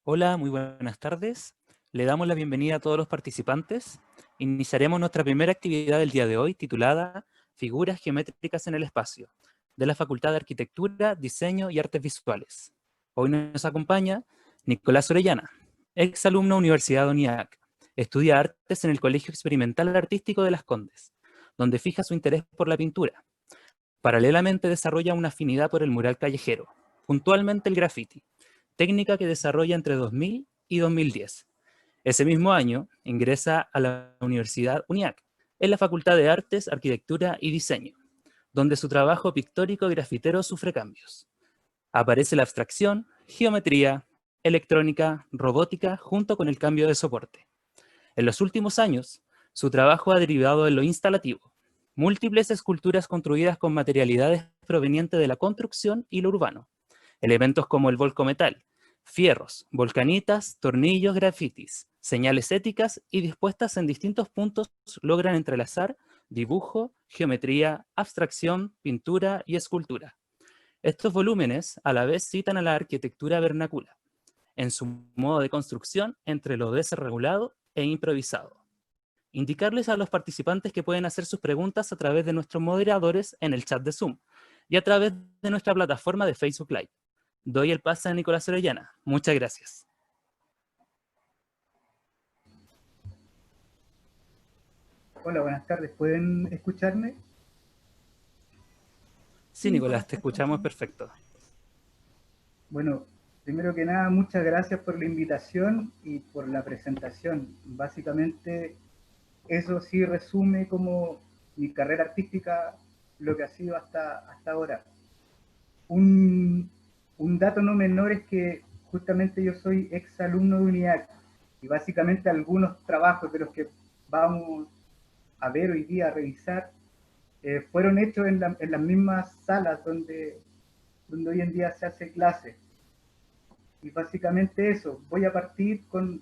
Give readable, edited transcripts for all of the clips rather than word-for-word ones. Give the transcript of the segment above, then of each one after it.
Hola, muy buenas tardes. Le damos la bienvenida a todos los participantes. Iniciaremos nuestra primera actividad del día de hoy, titulada Figuras geométricas en el espacio, de la Facultad de Arquitectura, Diseño y Artes Visuales. Hoy nos acompaña Nicolás Orellana, exalumno Universidad UNIAC. Estudia artes en el Colegio Experimental Artístico de Las Condes, donde fija su interés por la pintura. Paralelamente desarrolla una afinidad por el mural callejero, puntualmente el graffiti, técnica que desarrolla entre 2000 y 2010. Ese mismo año ingresa a la Universidad UNIAC, en la Facultad de Artes, Arquitectura y Diseño, donde su trabajo pictórico y grafitero sufre cambios. Aparece la abstracción, geometría, electrónica, robótica, junto con el cambio de soporte. En los últimos años, su trabajo ha derivado en lo instalativo, múltiples esculturas construidas con materialidades provenientes de la construcción y lo urbano, elementos como el volcometal, fierros, volcanitas, tornillos, grafitis, señales éticas y dispuestas en distintos puntos logran entrelazar dibujo, geometría, abstracción, pintura y escultura. Estos volúmenes a la vez citan a la arquitectura vernácula, en su modo de construcción entre lo desregulado e improvisado. Indicarles a los participantes que pueden hacer sus preguntas a través de nuestros moderadores en el chat de Zoom y a través de nuestra plataforma de Facebook Live. Doy el pase a Nicolás Orellana. Muchas gracias. Hola, buenas tardes. ¿Pueden escucharme? Sí, Nicolás, te escuchamos perfecto. Bueno, primero que nada, muchas gracias por la invitación y por la presentación. Básicamente, eso sí resume como mi carrera artística, lo que ha sido hasta ahora. Un, un dato no menor es que justamente yo soy ex alumno de UNIAC y básicamente algunos trabajos de los que vamos a ver hoy día, a revisar, fueron hechos en las mismas salas donde hoy en día se hace clase. Y básicamente eso, voy a partir con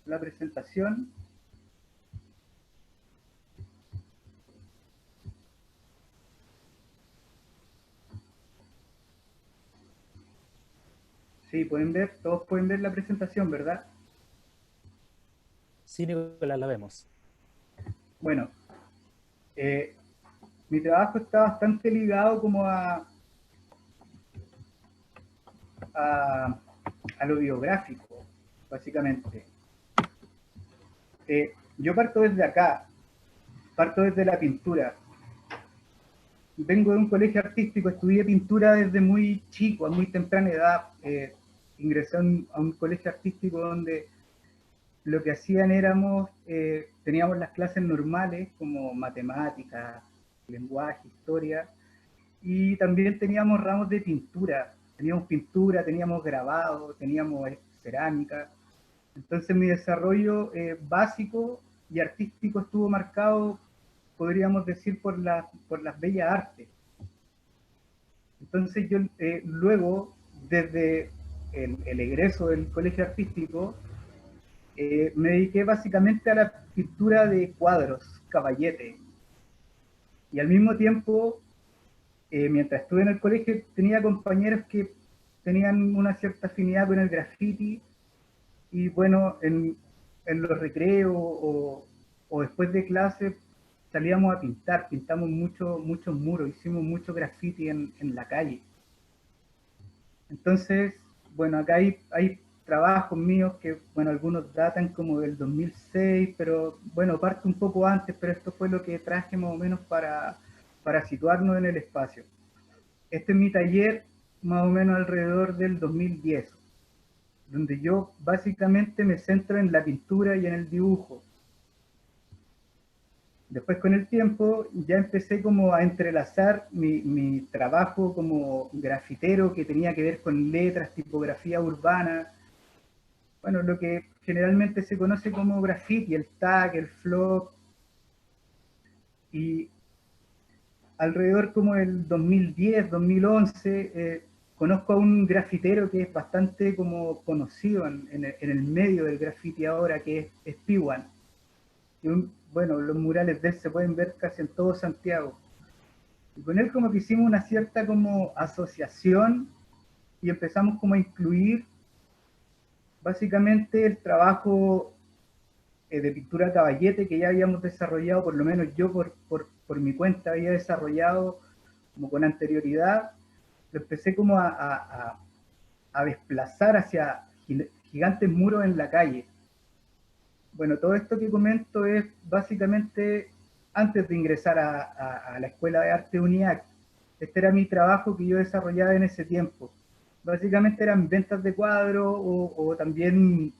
la presentación. Sí, pueden ver, todos pueden ver la presentación, ¿verdad? Sí, Nicolás, la vemos. Bueno, mi trabajo está bastante ligado como a, a lo biográfico, básicamente. Yo parto desde acá, parto desde la pintura. Vengo de un colegio artístico, estudié pintura desde muy chico, a muy temprana edad. Ingresé a un colegio artístico donde lo que hacían teníamos las clases normales como matemáticas, lenguaje, historia, y también teníamos ramos de pintura, teníamos grabado, teníamos cerámica. Entonces mi desarrollo básico y artístico estuvo marcado, podríamos decir, por las bellas artes. Entonces yo luego, desde el egreso del colegio artístico, me dediqué básicamente a la pintura de cuadros, caballete. Y al mismo tiempo, mientras estuve en el colegio, tenía compañeros que tenían una cierta afinidad con el graffiti. Y bueno, en los recreos o después de clase salíamos a pintar, pintamos muchos muros, hicimos mucho graffiti en la calle. Entonces, bueno, acá hay trabajos míos que, bueno, algunos datan como del 2006, pero bueno, parto un poco antes, pero esto fue lo que traje más o menos para situarnos en el espacio. Este es mi taller más o menos alrededor del 2010, donde yo básicamente me centro en la pintura y en el dibujo. Después con el tiempo ya empecé como a entrelazar mi trabajo como grafitero que tenía que ver con letras, tipografía urbana, bueno, lo que generalmente se conoce como graffiti, el tag, el flock, y alrededor como el 2010, 2011, conozco a un grafitero que es bastante como conocido en el medio del graffiti ahora, que es Piwan. Bueno, los murales de él se pueden ver casi en todo Santiago. Y con él como que hicimos una cierta como asociación y empezamos como a incluir básicamente el trabajo de pintura caballete que ya habíamos desarrollado, por lo menos yo por mi cuenta había desarrollado como con anterioridad, lo empecé como a desplazar hacia gigantes muros en la calle. Bueno, todo esto que comento es básicamente antes de ingresar a la Escuela de Arte UNIAC. Este era mi trabajo que yo desarrollaba en ese tiempo. Básicamente eran ventas de cuadros o también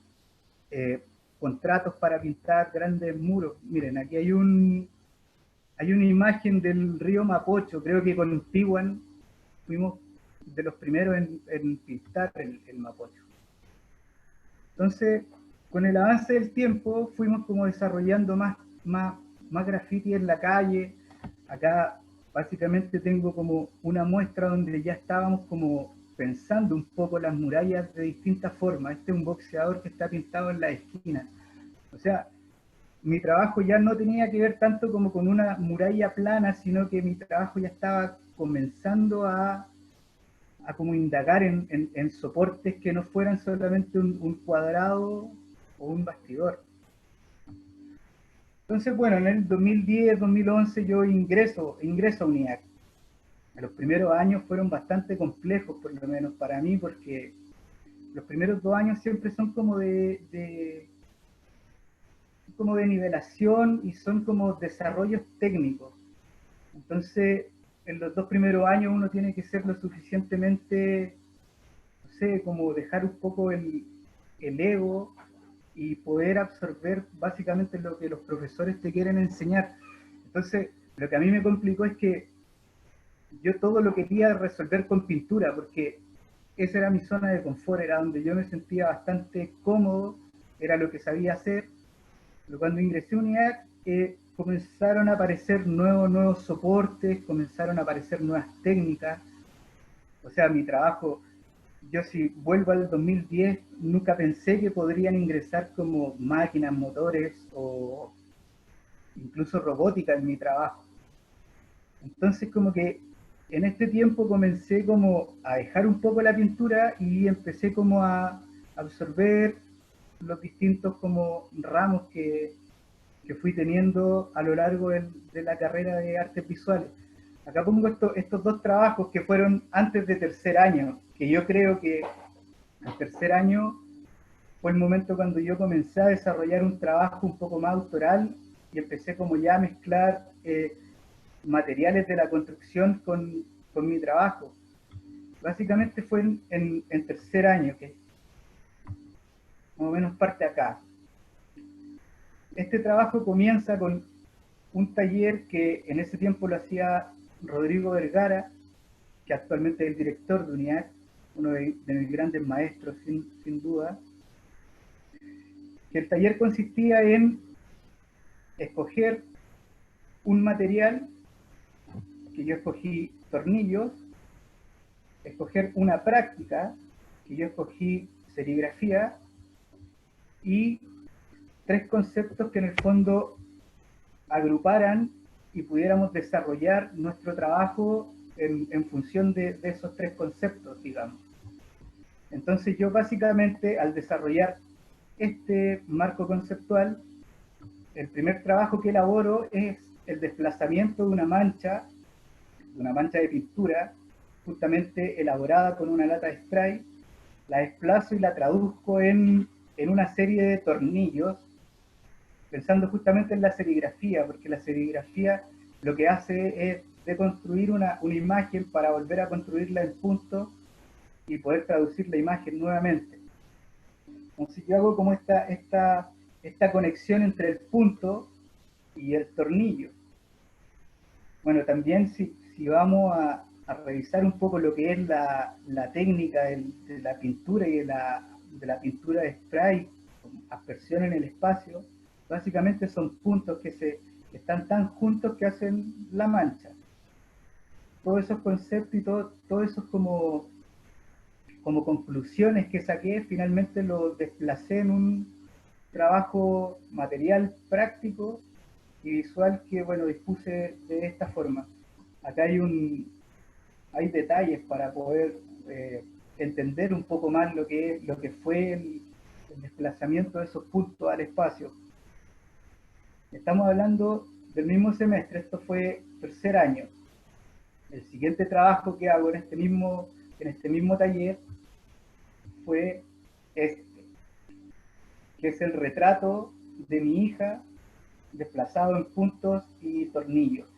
contratos para pintar grandes muros. Miren, aquí hay una imagen del río Mapocho, creo que con Tiwan fuimos de los primeros en pintar el Mapocho. Entonces, con el avance del tiempo fuimos como desarrollando más graffiti en la calle. Acá básicamente tengo como una muestra donde ya estábamos como pensando un poco las murallas de distintas formas. Este es un boxeador que está pintado en la esquina. O sea, mi trabajo ya no tenía que ver tanto como con una muralla plana, sino que mi trabajo ya estaba comenzando a como indagar en soportes que no fueran solamente un cuadrado o un bastidor. Entonces, bueno, en el 2010, 2011 yo ingreso a UNIAC. Los primeros años fueron bastante complejos, por lo menos para mí, porque los primeros 2 años siempre son como de nivelación y son como desarrollos técnicos. Entonces, en los 2 primeros años uno tiene que ser lo suficientemente, no sé, como dejar un poco el ego y poder absorber básicamente lo que los profesores te quieren enseñar. Entonces, lo que a mí me complicó es que yo todo lo quería resolver con pintura, porque esa era mi zona de confort, era donde yo me sentía bastante cómodo, era lo que sabía hacer. Pero cuando ingresé a UNIAC, comenzaron a aparecer nuevos soportes, comenzaron a aparecer nuevas técnicas. O sea, mi trabajo, yo si vuelvo al 2010, nunca pensé que podrían ingresar como máquinas, motores o incluso robótica en mi trabajo. Entonces como que en este tiempo comencé como a dejar un poco la pintura y empecé como a absorber los distintos como ramos que fui teniendo a lo largo de la carrera de artes visuales. Acá pongo estos 2 trabajos que fueron antes de tercer año, que yo creo que el tercer año fue el momento cuando yo comencé a desarrollar un trabajo un poco más autoral y empecé como ya a mezclar materiales de la construcción con mi trabajo. Básicamente fue en tercer año, que más o menos parte acá. Este trabajo comienza con un taller que en ese tiempo lo hacía Rodrigo Vergara, que actualmente es el director de UNIAC, uno de mis grandes maestros, sin duda. Que el taller consistía en escoger un material, que yo escogí tornillos, escoger una práctica, que yo escogí serigrafía, y 3 conceptos que en el fondo agruparan y pudiéramos desarrollar nuestro trabajo en función de esos 3 conceptos, digamos. Entonces yo básicamente al desarrollar este marco conceptual, el primer trabajo que elaboro es el desplazamiento de una mancha de pintura, justamente elaborada con una lata de spray, la desplazo y la traduzco en una serie de tornillos, pensando justamente en la serigrafía, porque la serigrafía lo que hace es deconstruir una imagen para volver a construirla en punto y poder traducir la imagen nuevamente. Entonces yo hago como esta conexión entre el punto y el tornillo. Bueno, también si vamos a revisar un poco lo que es la técnica de la pintura y de la pintura de spray, aspersión en el espacio, básicamente son puntos que están tan juntos que hacen la mancha. Todos esos conceptos y todos esos como conclusiones que saqué, finalmente los desplacé en un trabajo material práctico y visual que, bueno, dispuse de esta forma. Acá hay detalles para poder entender un poco más lo que fue el desplazamiento de esos puntos al espacio. Estamos hablando del mismo semestre, esto fue tercer año. El siguiente trabajo que hago en este mismo taller fue este, que es el retrato de mi hija desplazado en puntos y tornillos.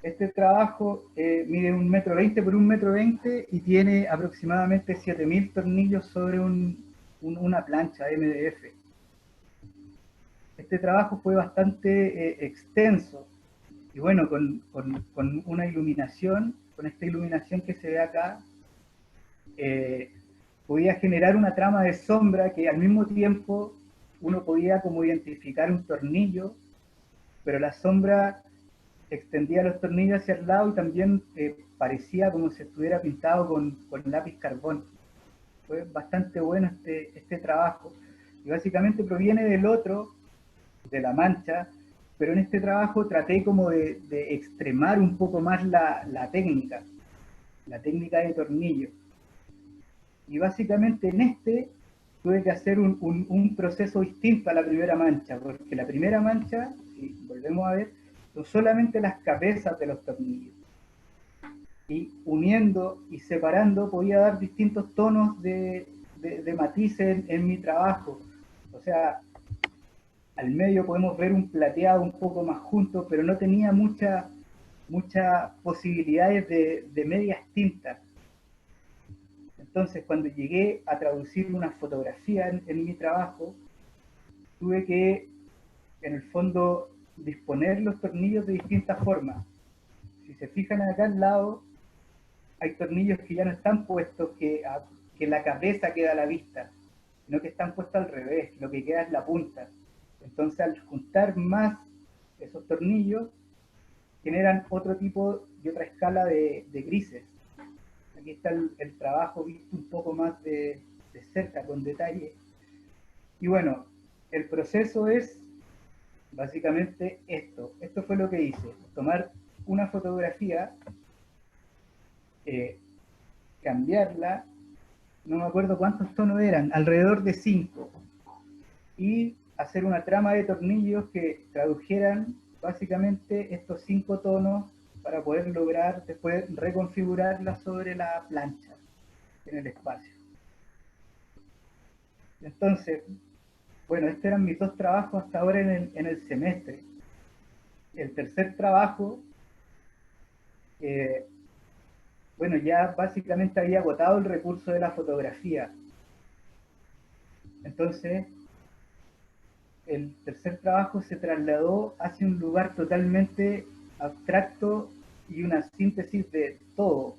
Este trabajo mide 1,20 m por 1,20 m y tiene aproximadamente 7000 tornillos sobre una plancha MDF. Este trabajo fue bastante extenso y bueno, con una iluminación, con esta iluminación que se ve acá, podía generar una trama de sombra que al mismo tiempo uno podía como identificar un tornillo, pero la sombra extendía los tornillos hacia el lado y también parecía como si estuviera pintado con lápiz carbón. Fue bastante bueno este trabajo, y básicamente proviene del otro, de la mancha, pero en este trabajo traté como de extremar un poco más la técnica de tornillo. Y básicamente en este tuve que hacer un proceso distinto a la primera mancha, porque la primera mancha, si volvemos a ver, son solamente las cabezas de los tornillos. Y uniendo y separando podía dar distintos tonos de matices en mi trabajo. O sea, al medio podemos ver un plateado un poco más junto, pero no tenía muchas posibilidades de medias tintas. Entonces, cuando llegué a traducir una fotografía en mi trabajo, tuve que, en el fondo, disponer los tornillos de distintas formas. Si se fijan acá al lado, hay tornillos que ya no están puestos, que la cabeza queda a la vista, sino que están puestos al revés, lo que queda es la punta. Entonces, al juntar más esos tornillos, generan otro tipo y otra escala de grises. Aquí está el trabajo visto un poco más de cerca, con detalle. Y bueno, el proceso es básicamente esto. Esto fue lo que hice: tomar una fotografía, cambiarla, no me acuerdo cuántos tonos eran, alrededor de 5, y hacer una trama de tornillos que tradujeran básicamente estos 5 tonos para poder lograr después reconfigurarla sobre la plancha en el espacio. Entonces, bueno, estos eran mis 2 trabajos hasta ahora en el semestre. El tercer trabajo, bueno, ya básicamente había agotado el recurso de la fotografía. Entonces, el tercer trabajo se trasladó hacia un lugar totalmente abstracto y una síntesis de todo.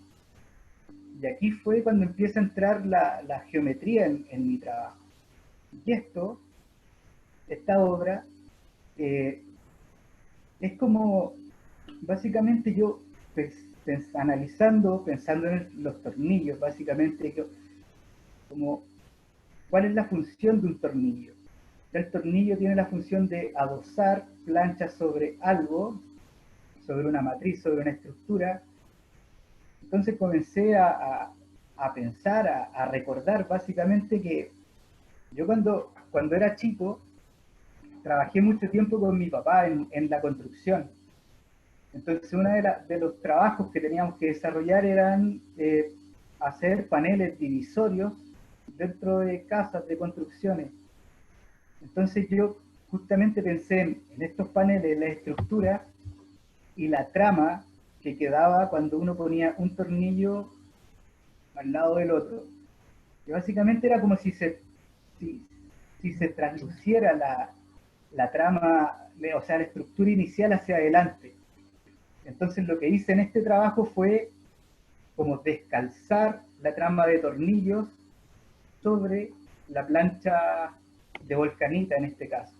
Y aquí fue cuando empieza a entrar la geometría en mi trabajo. Y esta obra, es como, básicamente yo, pensando en los tornillos, básicamente, como, ¿cuál es la función de un tornillo? El tornillo tiene la función de adosar planchas sobre algo, sobre una matriz, sobre una estructura. Entonces comencé a pensar, a recordar básicamente que yo cuando era chico trabajé mucho tiempo con mi papá en la construcción. Entonces uno de los trabajos que teníamos que desarrollar eran hacer paneles divisorios dentro de casas, de construcciones. Entonces yo justamente pensé en estos paneles, la estructura y la trama que quedaba cuando uno ponía un tornillo al lado del otro. Y básicamente era como si se transluciera la trama, o sea, la estructura inicial hacia adelante. Entonces lo que hice en este trabajo fue como descalzar la trama de tornillos sobre la plancha de volcanita en este caso.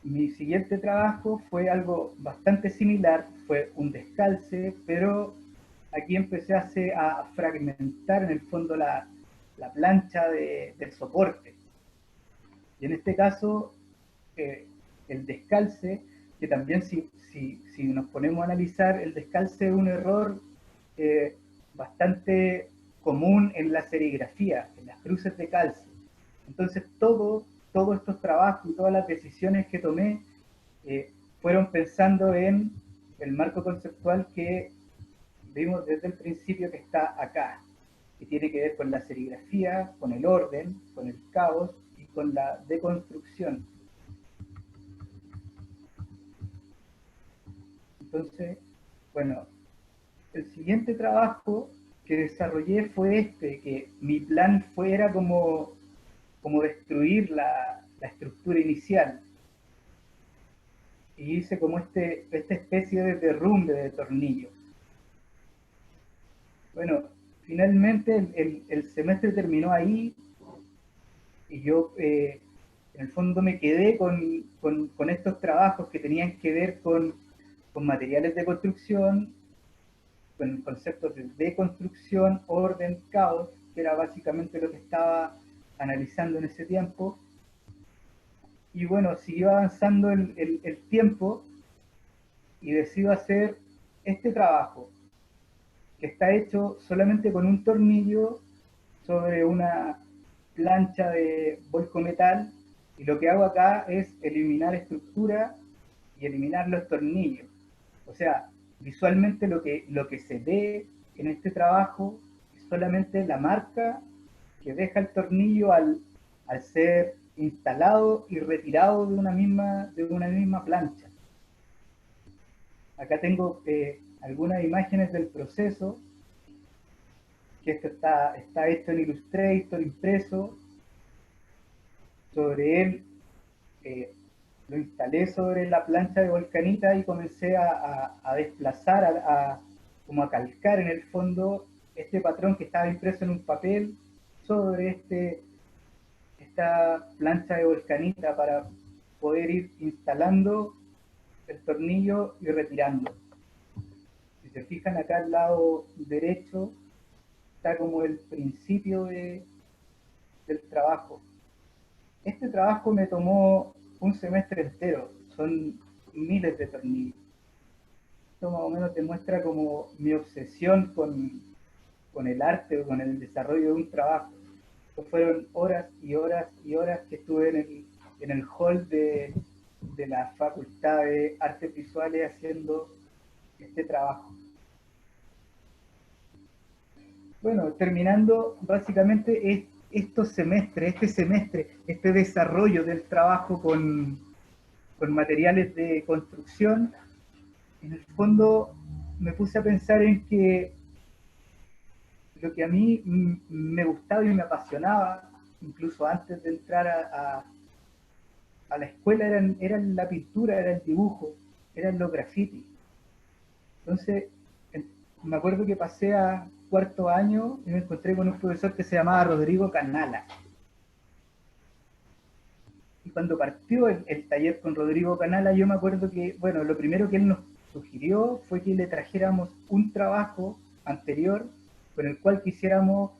Mi siguiente trabajo fue algo bastante similar, fue un descalce, pero aquí empecé a fragmentar en el fondo la plancha del soporte. Y en este caso, el descalce, que también si nos ponemos a analizar, el descalce es un error bastante común en la serigrafía, en las cruces de calce. Entonces todos estos trabajos y todas las decisiones que tomé fueron pensando en el marco conceptual que vimos desde el principio, que está acá, que tiene que ver con la serigrafía, con el orden, con el caos y con la deconstrucción. Entonces, bueno, el siguiente trabajo que desarrollé fue que mi plan era como destruir la estructura inicial. Y hice como esta especie de derrumbe de tornillo. Bueno, finalmente el semestre terminó ahí y yo en el fondo me quedé con estos trabajos que tenían que ver con materiales de construcción, con conceptos de deconstrucción, orden, caos, que era básicamente lo que estaba analizando en ese tiempo. Y bueno, siguió avanzando el tiempo y decido hacer este trabajo, que está hecho solamente con un tornillo sobre una plancha de volcometal, y lo que hago acá es eliminar estructura y eliminar los tornillos. O sea, visualmente lo que se ve en este trabajo es solamente la marca que deja el tornillo al ser instalado y retirado de una misma plancha. Acá tengo algunas imágenes del proceso, que esto está hecho en Illustrator, impreso. Sobre él lo instalé sobre la plancha de volcanita y comencé a desplazar, como a calcar en el fondo este patrón que estaba impreso en un papel sobre esta plancha de volcanita, para poder ir instalando el tornillo y retirando. Si se fijan acá al lado derecho, está como el principio del trabajo. Este trabajo me tomó un semestre entero, son miles de tornillos. Esto más o menos demuestra como mi obsesión con el arte o con el desarrollo de un trabajo. Estos fueron horas y horas y horas que estuve en el hall de la Facultad de Artes Visuales haciendo este trabajo. Bueno, terminando básicamente este semestre, este desarrollo del trabajo con materiales de construcción, en el fondo me puse a pensar en que lo que a mí me gustaba y me apasionaba, incluso antes de entrar a la escuela, eran la pintura, era el dibujo, eran los grafitis. Entonces, me acuerdo que pasé a cuarto año y me encontré con un profesor que se llamaba Rodrigo Canala. Y cuando partió el taller con Rodrigo Canala, yo me acuerdo que, bueno, lo primero que él nos sugirió fue que le trajéramos un trabajo anterior con el cual quisiéramos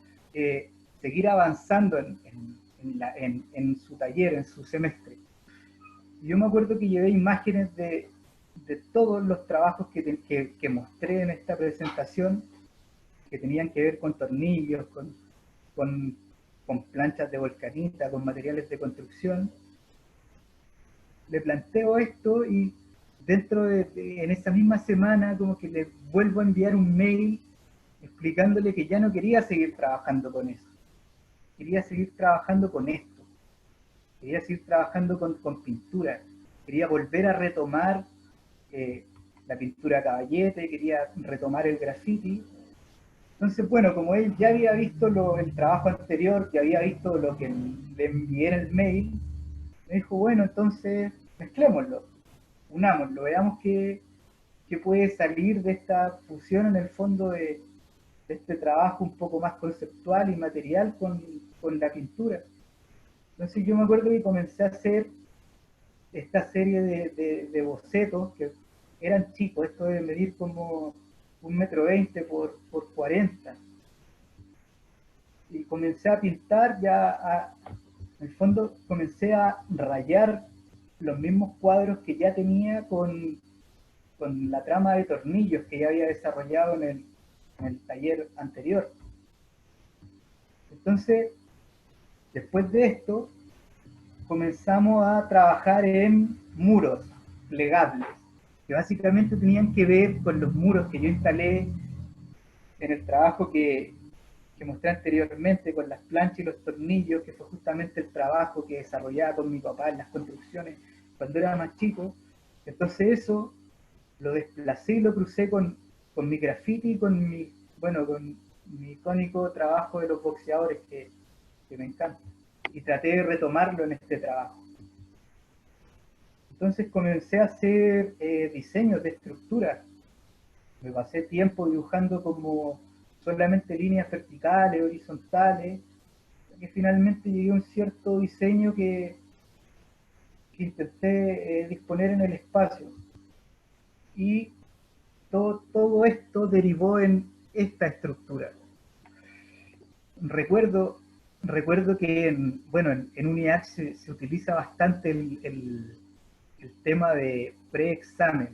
seguir avanzando en su taller, en su semestre. Y yo me acuerdo que llevé imágenes de todos los trabajos que mostré en esta presentación, que tenían que ver con tornillos, con planchas de volcanita, con materiales de construcción. Le planteo esto y en esa misma semana como que le vuelvo a enviar un mail explicándole que ya no quería seguir trabajando con eso. Quería seguir trabajando con esto. Quería seguir trabajando con pintura. Quería volver a retomar la pintura a caballete, quería retomar el graffiti. Entonces, bueno, como él ya había visto el trabajo anterior, ya había visto lo que le envié en el mail, me dijo, bueno, entonces mezclémoslo, unámoslo, veamos qué puede salir de esta fusión en el fondo de este trabajo un poco más conceptual y material con la pintura. Entonces yo me acuerdo que comencé a hacer esta serie de bocetos que eran chicos, esto de medir como 1,20 m por 40. Y comencé a pintar en el fondo comencé a rayar los mismos cuadros que ya tenía con la trama de tornillos que ya había desarrollado en el taller anterior. Entonces, después de esto, comenzamos a trabajar en muros plegables, que básicamente tenían que ver con los muros que yo instalé en el trabajo que mostré anteriormente, con las planchas y los tornillos, que fue justamente el trabajo que desarrollaba con mi papá en las construcciones cuando era más chico. Entonces eso lo desplacé y lo crucé con mi graffiti y con mi icónico trabajo de los boxeadores que me encanta. Y traté de retomarlo en este trabajo. Entonces comencé a hacer diseños de estructuras. Me pasé tiempo dibujando como solamente líneas verticales, horizontales, que finalmente llegué a un cierto diseño que intenté disponer en el espacio. Y todo esto derivó en esta estructura. Recuerdo que en UNIAC se utiliza bastante el tema de preexamen,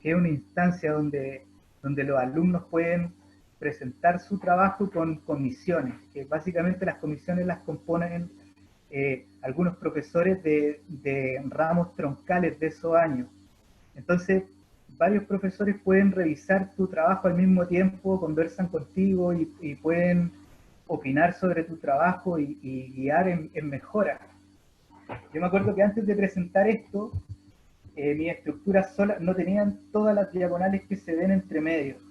que es una instancia donde los alumnos pueden presentar su trabajo con comisiones, que básicamente las comisiones las componen algunos profesores de ramos troncales de esos años. Entonces, varios profesores pueden revisar tu trabajo al mismo tiempo, conversan contigo y pueden opinar sobre tu trabajo y guiar en mejora. Yo me acuerdo que antes de presentar esto, mis estructuras no tenían todas las diagonales que se ven entre medios.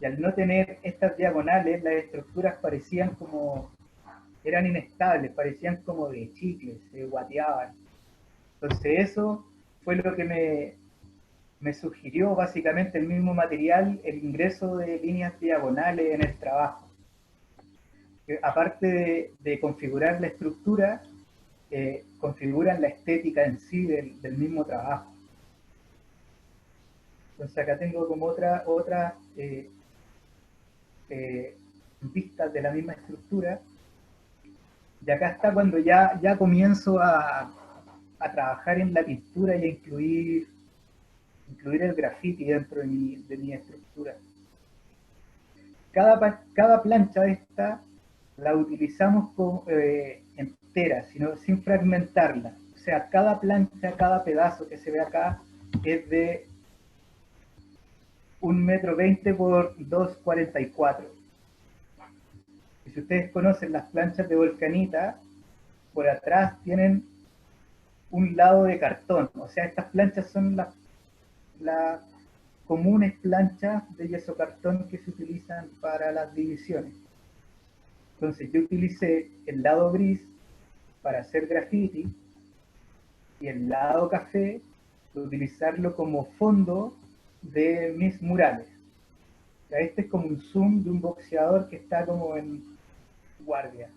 Y al no tener estas diagonales, las estructuras eran inestables, parecían como de chicles, se guateaban. Entonces eso fue lo que me sugirió básicamente el mismo material, el ingreso de líneas diagonales en el trabajo. Que aparte de configurar la estructura, configuran la estética en sí del mismo trabajo. Entonces acá tengo como otra vistas de la misma estructura. Y acá está cuando ya comienzo a trabajar en la pintura y a incluir el graffiti dentro de mi estructura. Cada plancha esta la utilizamos entera, sin fragmentarla. O sea, cada plancha, cada pedazo que se ve acá es de 1,20 m por 2,44 m. Y si ustedes conocen las planchas de Volcanita, por atrás tienen un lado de cartón. O sea, estas planchas son las comunes planchas de yeso cartón que se utilizan para las divisiones. Entonces yo utilicé el lado gris para hacer graffiti y el lado café para utilizarlo como fondo de mis murales. O sea, este es como un zoom de un boxeador que está como en guardia.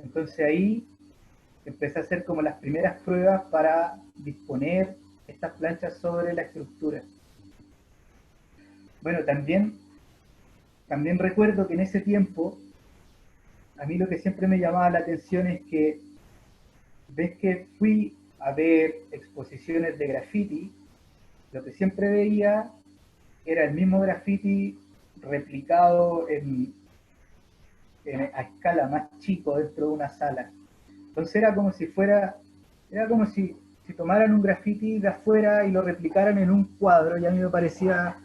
Entonces ahí empecé a hacer como las primeras pruebas para disponer estas planchas sobre la estructura. Bueno, también recuerdo que en ese tiempo, a mí lo que siempre me llamaba la atención es que, ves que fui a ver exposiciones de graffiti, lo que siempre veía era el mismo graffiti replicado a escala más chico dentro de una sala. Entonces era como si tomaran un graffiti de afuera y lo replicaran en un cuadro, y a mí me parecía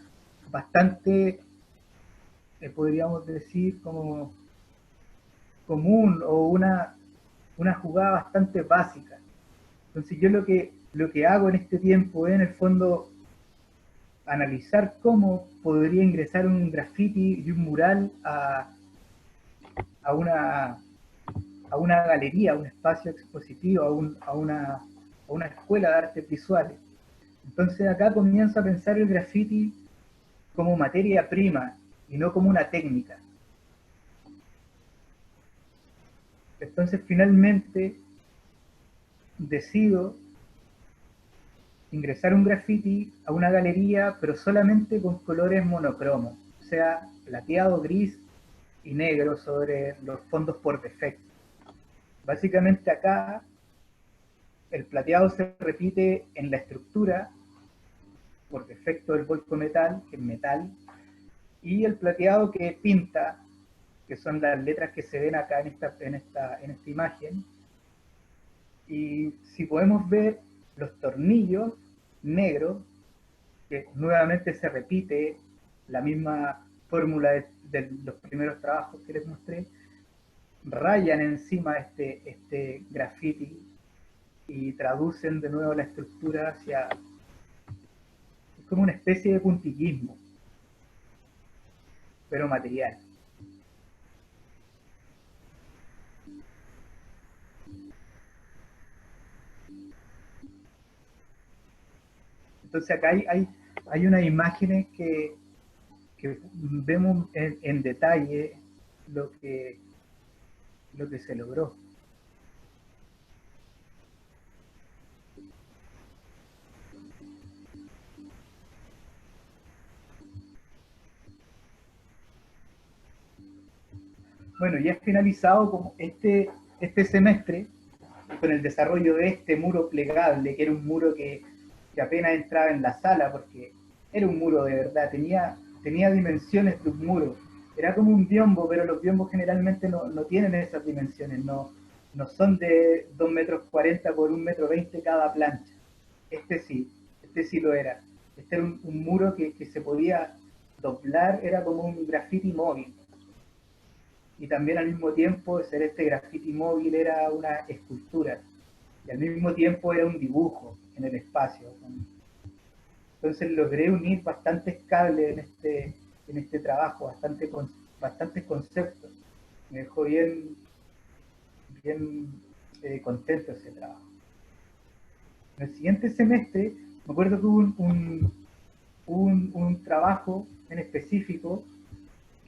bastante, podríamos decir, como común o una jugada bastante básica. Entonces yo lo que hago en este tiempo es, en el fondo, analizar cómo podría ingresar un graffiti y un mural a una galería, a un espacio expositivo, a una escuela de artes visuales. Entonces acá comienzo a pensar el graffiti como materia prima y no como una técnica. Entonces finalmente decido ingresar un graffiti a una galería, pero solamente con colores monocromos, o sea, plateado, gris y negro sobre los fondos por defecto. Básicamente acá el plateado se repite en la estructura por defecto del volcometal, que es metal, y el plateado que pinta que son las letras que se ven acá en esta imagen. Y si podemos ver los tornillos negros, que nuevamente se repite la misma fórmula de los primeros trabajos que les mostré, rayan encima este graffiti y traducen de nuevo la estructura hacia... Es como una especie de puntillismo, pero material. Entonces acá hay unas imágenes que vemos en detalle lo que se logró. Bueno, ya finalizado como este semestre con el desarrollo de este muro plegable, que era un muro que apenas entraba en la sala, porque era un muro de verdad, tenía dimensiones de un muro. Era como un biombo, pero los biombos generalmente no tienen esas dimensiones, no son de 2,40 m por 1,20 m cada plancha. Este sí lo era. Este era un muro que se podía doblar, era como un graffiti móvil. Y también al mismo tiempo, ser este graffiti móvil era una escultura. Y al mismo tiempo era un dibujo en el espacio. Entonces logré unir bastantes cables en este trabajo, bastantes conceptos. Me dejó bien contento ese trabajo. En el siguiente semestre, me acuerdo que hubo un trabajo en específico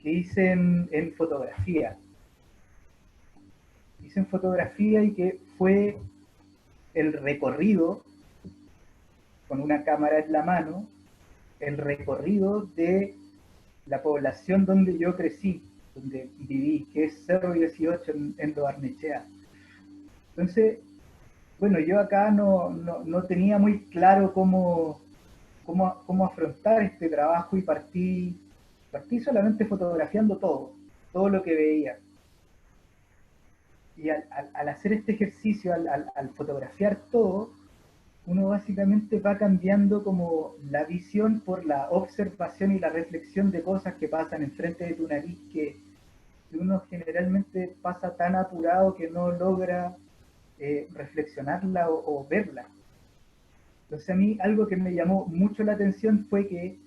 que hice en fotografía. Hice en fotografía y que fue el recorrido, con una cámara en la mano, el recorrido de la población donde yo crecí, donde viví, que es Cerro 18 en Lo Barnechea. Entonces, bueno, yo acá no tenía muy claro cómo afrontar este trabajo y partí solamente fotografiando todo lo que veía. Y al hacer este ejercicio, al fotografiar todo, uno básicamente va cambiando como la visión por la observación y la reflexión de cosas que pasan enfrente de tu nariz, que uno generalmente pasa tan apurado que no logra reflexionarla o verla. Entonces a mí algo que me llamó mucho la atención fue que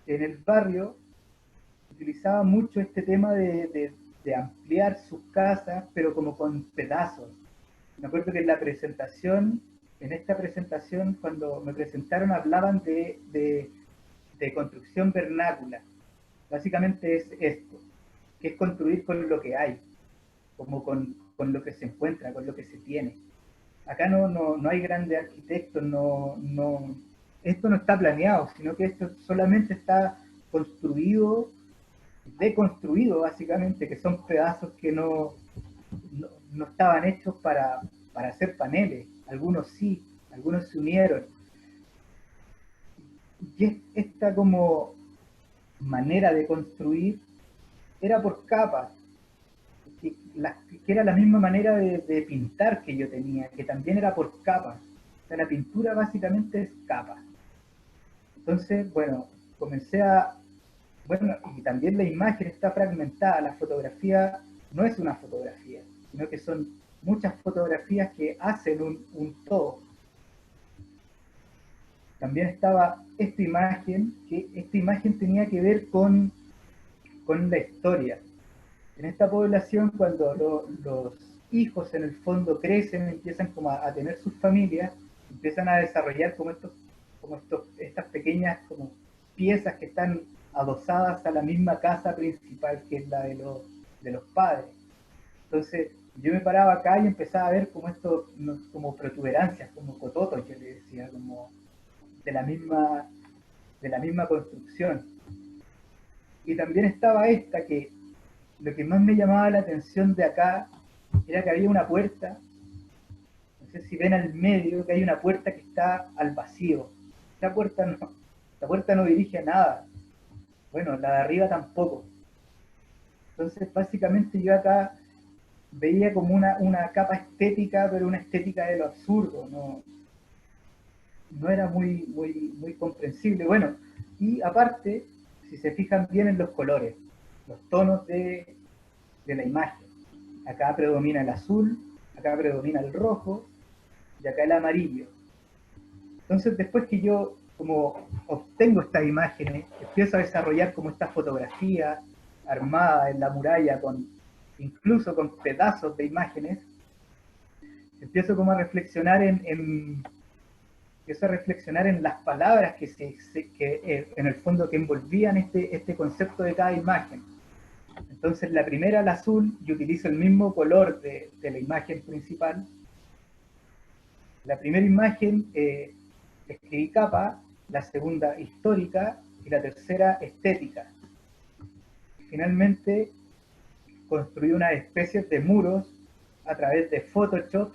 en el barrio utilizaba mucho este tema de ampliar sus casas, pero como con pedazos. Me acuerdo que en esta presentación, cuando me presentaron, hablaban de construcción vernácula. Básicamente es esto, que es construir con lo que hay, como con lo que se encuentra, con lo que se tiene. Acá no hay grandes arquitectos, esto no está planeado, sino que esto solamente está construido, deconstruido básicamente, que son pedazos que no estaban hechos para hacer paneles. Algunos sí, algunos se unieron. Y esta como manera de construir era por capas, que era la misma manera de pintar que yo tenía, que también era por capas. O sea, la pintura básicamente es capas. Entonces, bueno, bueno, y también la imagen está fragmentada, la fotografía no es una fotografía, sino que son muchas fotografías que hacen un todo. También estaba esta imagen, que esta imagen tenía que ver con la historia. En esta población, cuando los hijos en el fondo crecen, empiezan como a tener sus familias, empiezan a desarrollar estas pequeñas como piezas que están adosadas a la misma casa principal, que es la de los padres. Entonces yo me paraba acá y empezaba a ver como protuberancias, como cototos, yo le decía, como de la misma construcción. Y también estaba esta, que lo que más me llamaba la atención de acá era que había una puerta, no sé si ven al medio, que hay una puerta que está al vacío. Esta puerta no dirige a nada. Bueno, la de arriba tampoco. Entonces, básicamente yo acá veía como una capa estética, pero una estética de lo absurdo, no era muy comprensible. Bueno, y aparte, si se fijan bien en los colores, los tonos de la imagen, acá predomina el azul, acá predomina el rojo, y acá el amarillo. Entonces, después que yo como obtengo estas imágenes, empiezo a desarrollar como esta fotografía armada en la muralla, incluso con pedazos de imágenes, empiezo como a reflexionar empiezo a reflexionar en las palabras que en el fondo que envolvían este concepto de cada imagen. Entonces la primera, el azul, yo utilizo el mismo color de la imagen principal. La primera imagen escribí capa, la segunda histórica y la tercera estética. Finalmente construí una especie de muros a través de Photoshop,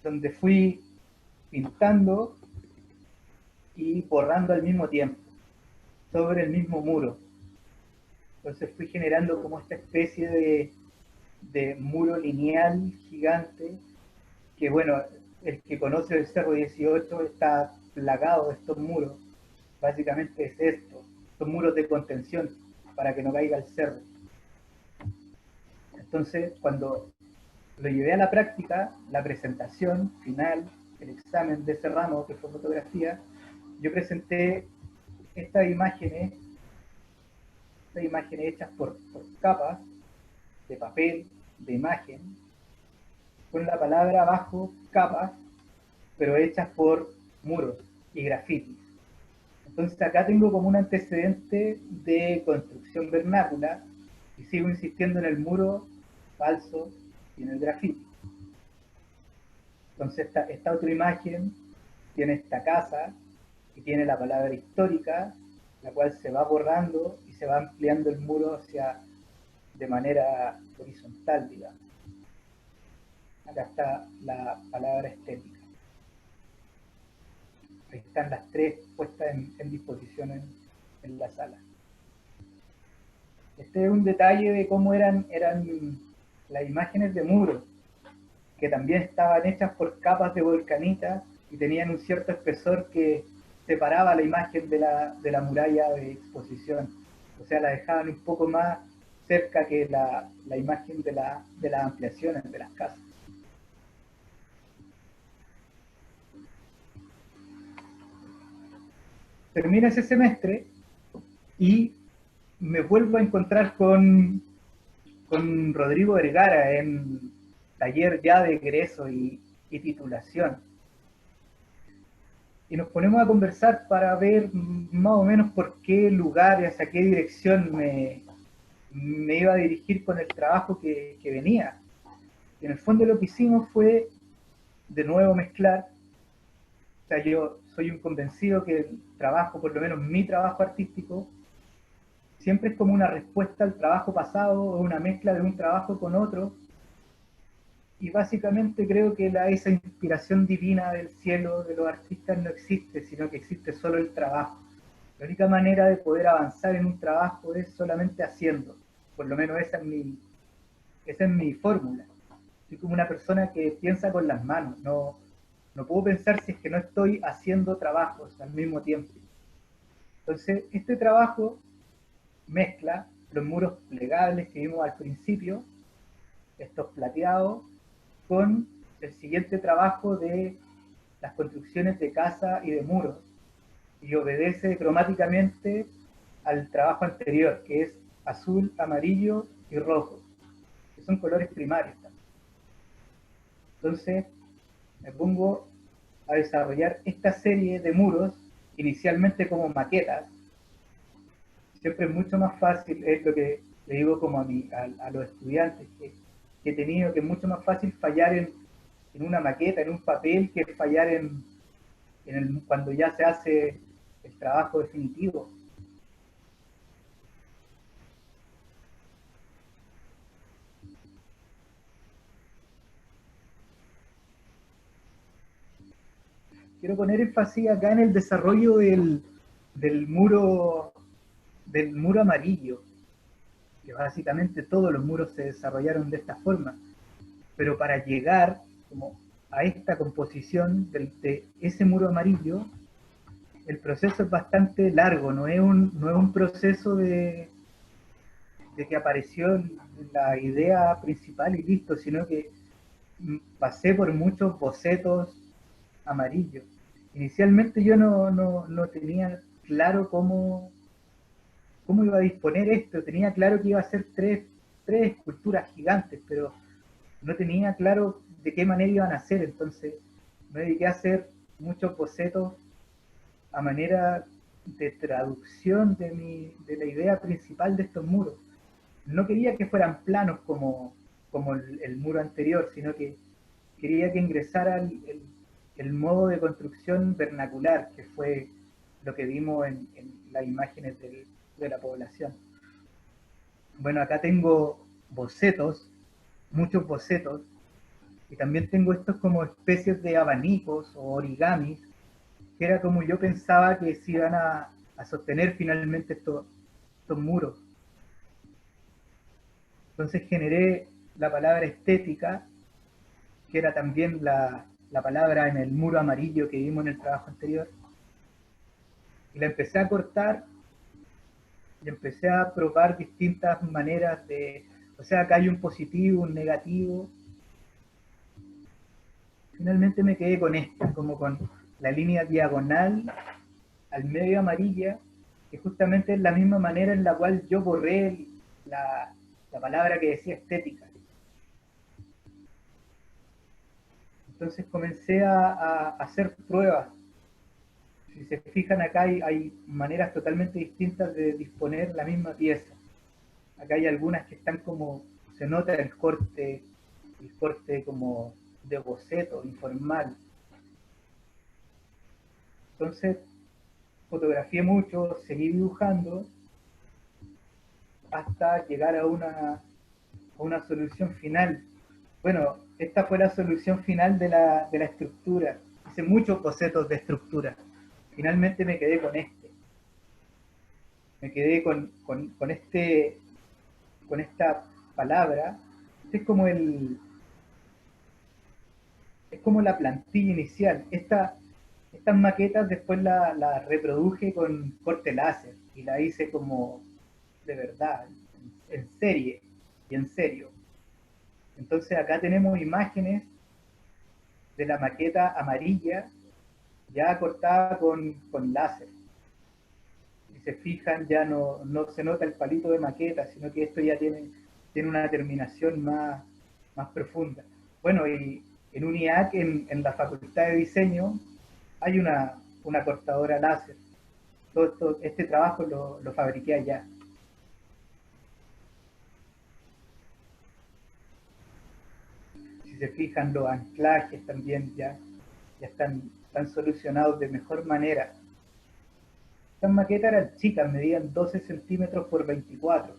donde fui pintando y borrando al mismo tiempo sobre el mismo muro. Entonces fui generando como esta especie de muro lineal gigante, que bueno, el que conoce el Cerro 18 está plagado de estos muros. Básicamente es esto, son muros de contención para que no caiga el cerro. Entonces, cuando lo llevé a la práctica, la presentación final, el examen de ese ramo que fue fotografía, yo presenté estas imágenes hechas por capas de papel, de imagen, con la palabra abajo, capas, pero hechas por muros y grafitis. Entonces acá tengo como un antecedente de construcción vernácula y sigo insistiendo en el muro falso y en el grafiti. Entonces esta otra imagen tiene esta casa y tiene la palabra histórica, la cual se va borrando y se va ampliando el muro de manera horizontal, digamos. Acá está la palabra estética. Ahí están las tres puestas en disposición en la sala. Este es un detalle de cómo eran las imágenes de muros, que también estaban hechas por capas de volcanita y tenían un cierto espesor que separaba la imagen de la muralla de exposición. O sea, la dejaban un poco más cerca que la imagen de las ampliaciones de las casas. Termina ese semestre y me vuelvo a encontrar con Rodrigo Vergara en taller ya de egreso y titulación. Y nos ponemos a conversar para ver más o menos por qué lugar y hacia qué dirección me iba a dirigir con el trabajo que venía. Y en el fondo lo que hicimos fue de nuevo mezclar. O sea, yo soy un convencido que el trabajo, por lo menos mi trabajo artístico, siempre es como una respuesta al trabajo pasado o una mezcla de un trabajo con otro. Y básicamente creo que esa inspiración divina del cielo de los artistas no existe, sino que existe solo el trabajo. La única manera de poder avanzar en un trabajo es solamente haciendo. Por lo menos esa es mi fórmula. Soy como una persona que piensa con las manos. No puedo pensar si es que no estoy haciendo trabajos al mismo tiempo. Entonces, este trabajo mezcla los muros plegables que vimos al principio, estos plateados, con el siguiente trabajo de las construcciones de casa y de muros, y obedece cromáticamente al trabajo anterior, que es azul, amarillo y rojo, que son colores primarios también. Entonces me pongo a desarrollar esta serie de muros, inicialmente como maquetas. Siempre es mucho más fácil, es lo que le digo como a los estudiantes que he tenido, que es mucho más fácil fallar en una maqueta, en un papel, que fallar cuando ya se hace el trabajo definitivo. Quiero poner énfasis acá en el desarrollo del muro amarillo. que básicamente todos los muros se desarrollaron de esta forma. Pero para llegar como a esta composición de ese muro amarillo, el proceso es bastante largo, no es un proceso de que apareció la idea principal y listo, sino que pasé por muchos bocetos amarillos. Inicialmente yo no tenía claro cómo iba a disponer esto, tenía claro que iba a ser tres esculturas gigantes, pero no tenía claro de qué manera iban a ser, entonces me dediqué a hacer muchos bocetos a manera de traducción de la idea principal de estos muros. No quería que fueran planos como el muro anterior, sino que quería que ingresara el modo de construcción vernacular, que fue lo que vimos en las imágenes de la población. Bueno, acá tengo bocetos, muchos bocetos, y también tengo estos como especies de abanicos o origamis, que era como yo pensaba que se iban a sostener finalmente estos muros. Entonces generé la palabra estética, que era también la palabra en el muro amarillo que vimos en el trabajo anterior, y la empecé a cortar y empecé a probar distintas maneras o sea, acá hay un positivo, un negativo. Finalmente me quedé con esta, como con la línea diagonal al medio amarilla, que justamente es la misma manera en la cual yo borré la palabra que decía estética. Entonces comencé a hacer pruebas. Si se fijan acá hay maneras totalmente distintas de disponer la misma pieza. Acá hay algunas que están como, se nota el corte como de boceto, informal. Entonces fotografié mucho, seguí dibujando hasta llegar a una solución final. Bueno, esta fue la solución final de la estructura. Hice muchos bocetos de estructura. Finalmente me quedé con este. Me quedé con esta palabra. Este es como la plantilla inicial. Estas maquetas después la reproduje con corte láser y la hice como de verdad, en serie y en serio. Entonces acá tenemos imágenes de la maqueta amarilla ya cortada con láser. Si se fijan, ya no se nota el palito de maqueta, sino que esto ya tiene una terminación más profunda. Bueno, y en UNIAC, en la Facultad de Diseño, hay una cortadora láser. Todo este trabajo lo fabriqué allá. Si se fijan, los anclajes también ya están solucionados de mejor manera. Estas maquetas eran chicas, medían 12 centímetros por 24.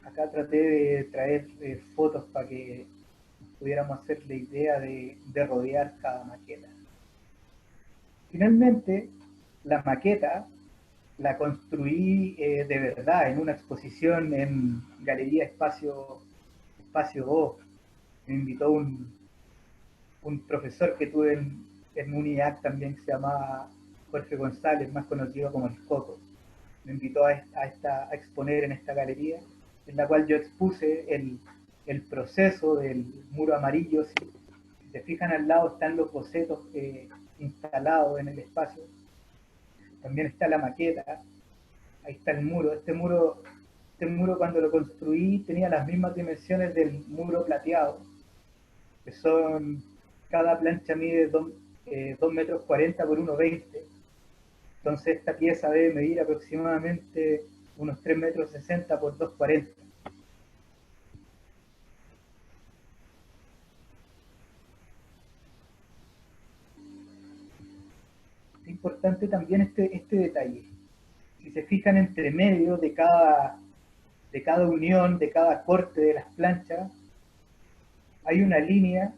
Acá traté de traer fotos para que pudiéramos hacer la idea de rodear cada maqueta. Finalmente, la maqueta la construí de verdad en una exposición en Galería Espacio 2. Me invitó un profesor que tuve en UNIAC también, que se llamaba Jorge González, más conocido como el Coco. Me invitó a exponer en esta galería, en la cual yo expuse el proceso del muro amarillo. Si se fijan, al lado están los bocetos instalados en el espacio. También está la maqueta. Ahí está el muro. Este muro cuando lo construí tenía las mismas dimensiones del muro plateado, que son, cada plancha mide 2 metros 40 por 1,20. Entonces esta pieza debe medir aproximadamente unos 3 metros 60 por 2,40. Es importante también este detalle. Si se fijan, entre medio de cada de cada unión, de cada corte de las planchas, hay una línea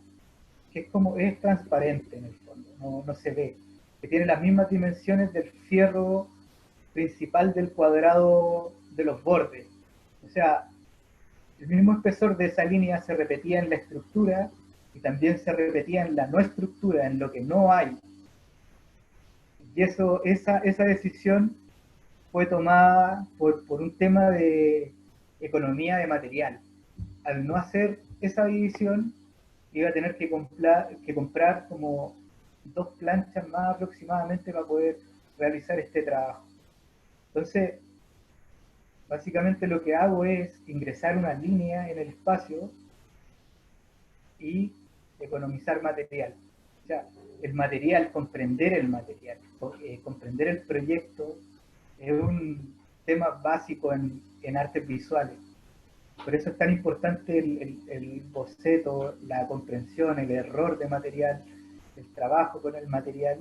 que es transparente en el fondo, no se ve, que tiene las mismas dimensiones del fierro principal del cuadrado de los bordes. O sea, el mismo espesor de esa línea se repetía en la estructura y también se repetía en la no estructura, en lo que no hay. Y esa decisión fue tomada por un tema de economía de material. Al no hacer esa división, iba a tener que comprar como 2 planchas más aproximadamente para poder realizar este trabajo. Entonces, básicamente lo que hago es ingresar una línea en el espacio y economizar material. O sea, el material, comprender el material, comprender el proyecto es un tema básico en artes visuales. Por eso es tan importante el boceto, la comprensión, el error de material, el trabajo con el material.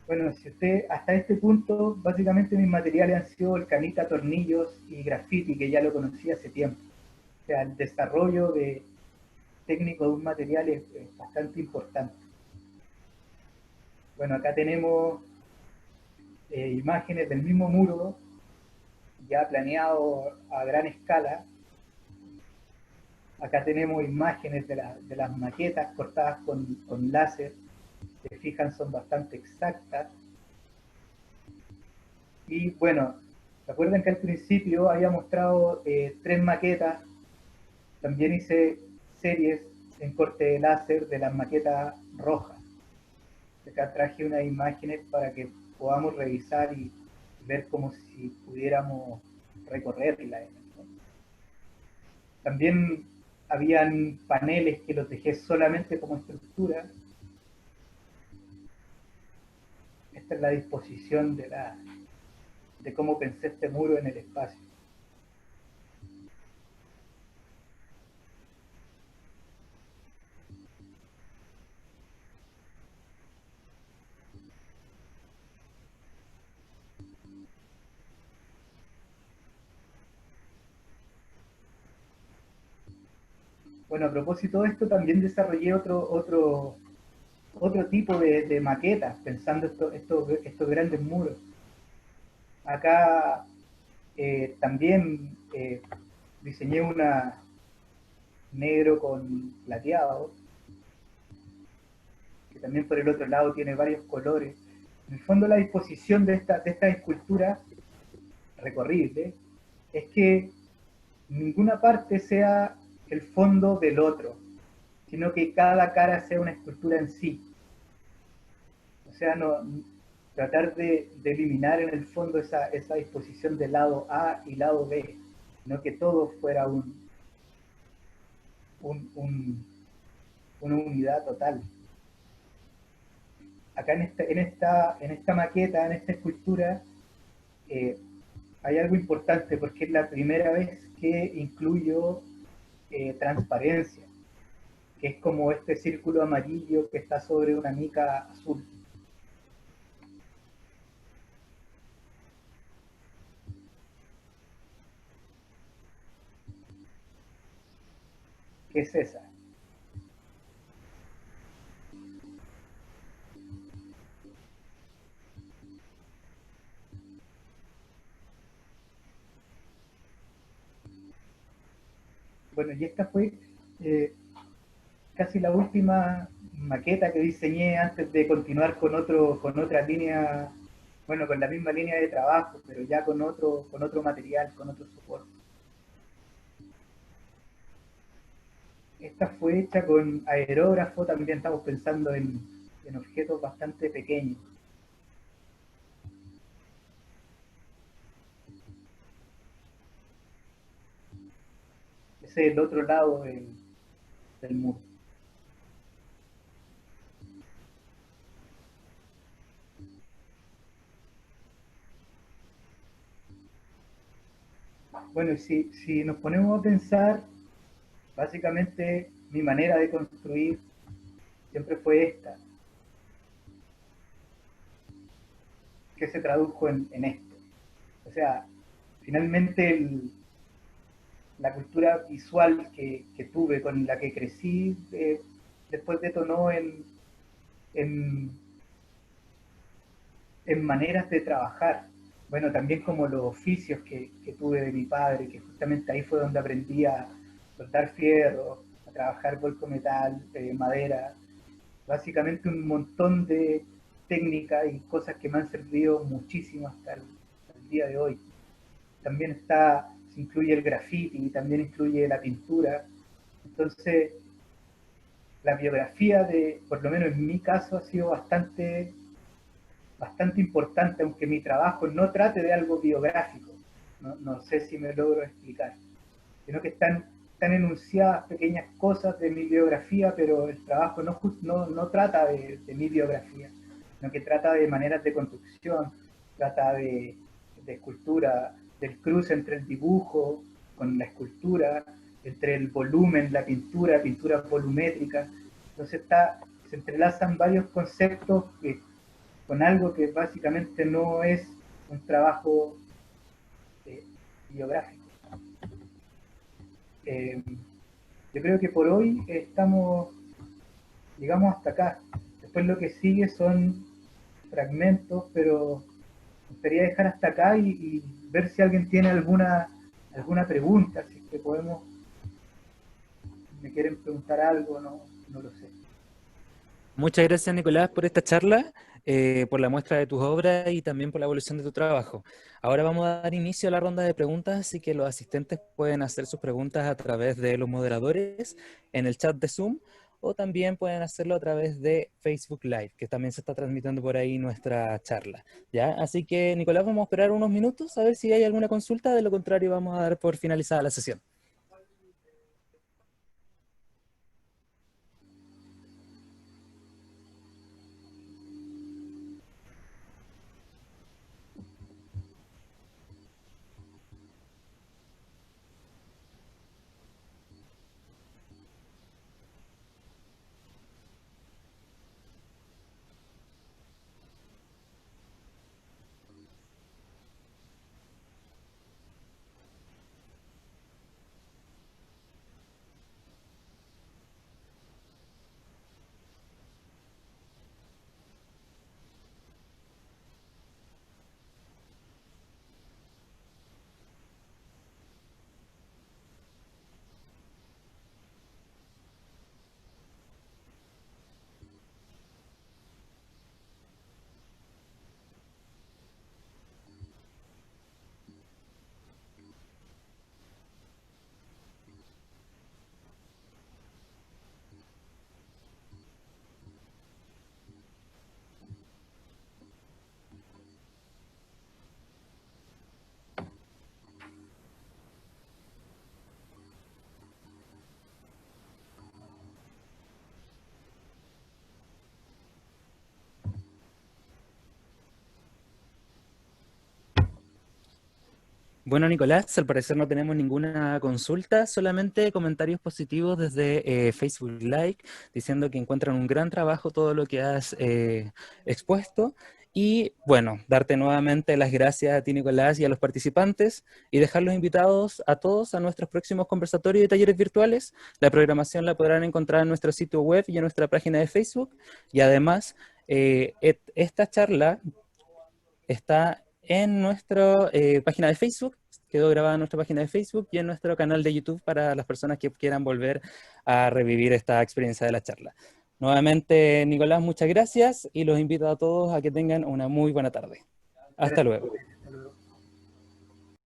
Bueno, si usted, hasta este punto, básicamente mis materiales han sido volcanita, tornillos y grafiti, que ya lo conocí hace tiempo. O sea, el desarrollo técnico de un material es bastante importante. Bueno, acá tenemos imágenes del mismo muro, ya planeado a gran escala. Acá tenemos imágenes de las maquetas cortadas con láser. Se fijan, son bastante exactas. Y bueno, ¿se acuerdan que al principio había mostrado 3 maquetas? También hice series en corte de láser de las maquetas rojas. Acá traje unas imágenes para que podamos revisar y ver como si pudiéramos recorrerla. También habían paneles que los dejé solamente como estructura. Esta es la disposición de cómo pensé este muro en el espacio. Bueno, a propósito de esto, también desarrollé otro tipo de maquetas, pensando estos grandes muros. Acá también diseñé una negro con plateado, que también por el otro lado tiene varios colores. En el fondo la disposición de esta escultura recorrible es que ninguna parte sea el fondo del otro, sino que cada cara sea una escultura en sí. O sea, tratar de eliminar en el fondo esa disposición de lado A y lado B, sino que todo fuera una unidad total. Acá en esta maqueta, en esta escultura, hay algo importante porque es la primera vez que incluyo transparencia, que es como este círculo amarillo que está sobre una mica azul. ¿Qué es esa? Bueno, y esta fue casi la última maqueta que diseñé antes de continuar con otra línea, bueno, con la misma línea de trabajo, pero ya con otro material, con otro soporte. Esta fue hecha con aerógrafo, también estamos pensando en objetos bastante pequeños. Ese es el otro lado del muro. Bueno, si nos ponemos a pensar, básicamente mi manera de construir siempre fue esta, que se tradujo en esto. O sea, finalmente la cultura visual que tuve, con la que crecí, después detonó en, en maneras de trabajar. Bueno, también como los oficios que tuve de mi padre, que justamente ahí fue donde aprendí a cortar fierro, a trabajar volcometal, madera, básicamente un montón de técnicas y cosas que me han servido muchísimo hasta el día de hoy. También se incluye el graffiti, también incluye la pintura. Entonces, la biografía por lo menos en mi caso, ha sido bastante importante, aunque mi trabajo no trate de algo biográfico. No sé si me logro explicar. Sino que están enunciadas pequeñas cosas de mi biografía, pero el trabajo no trata de mi biografía, sino que trata de maneras de construcción, trata de escultura, del cruce entre el dibujo con la escultura, entre el volumen, la pintura volumétrica. Entonces se entrelazan varios conceptos con algo que básicamente no es un trabajo biográfico. Yo creo que por hoy estamos, digamos, hasta acá. Después lo que sigue son fragmentos, pero me gustaría dejar hasta acá y ver si alguien tiene alguna pregunta, si es que me quieren preguntar algo, no lo sé. Muchas gracias, Nicolás, por esta charla, por la muestra de tus obras y también por la evolución de tu trabajo. Ahora vamos a dar inicio a la ronda de preguntas, así que los asistentes pueden hacer sus preguntas a través de los moderadores en el chat de Zoom, o también pueden hacerlo a través de Facebook Live, que también se está transmitiendo por ahí nuestra charla. ¿Ya? Así que, Nicolás, vamos a esperar unos minutos a ver si hay alguna consulta, de lo contrario vamos a dar por finalizada la sesión. Bueno, Nicolás, al parecer no tenemos ninguna consulta, solamente comentarios positivos desde Facebook Live, diciendo que encuentran un gran trabajo todo lo que has expuesto. Y bueno, darte nuevamente las gracias a ti, Nicolás, y a los participantes, y dejarlos invitados a todos a nuestros próximos conversatorios y talleres virtuales. La programación la podrán encontrar en nuestro sitio web y en nuestra página de Facebook. Y además, esta charla está en nuestra página de Facebook, quedó grabada en nuestra página de Facebook y en nuestro canal de YouTube para las personas que quieran volver a revivir esta experiencia de la charla. Nuevamente, Nicolás, muchas gracias y los invito a todos a que tengan una muy buena tarde. Hasta luego. Hasta luego.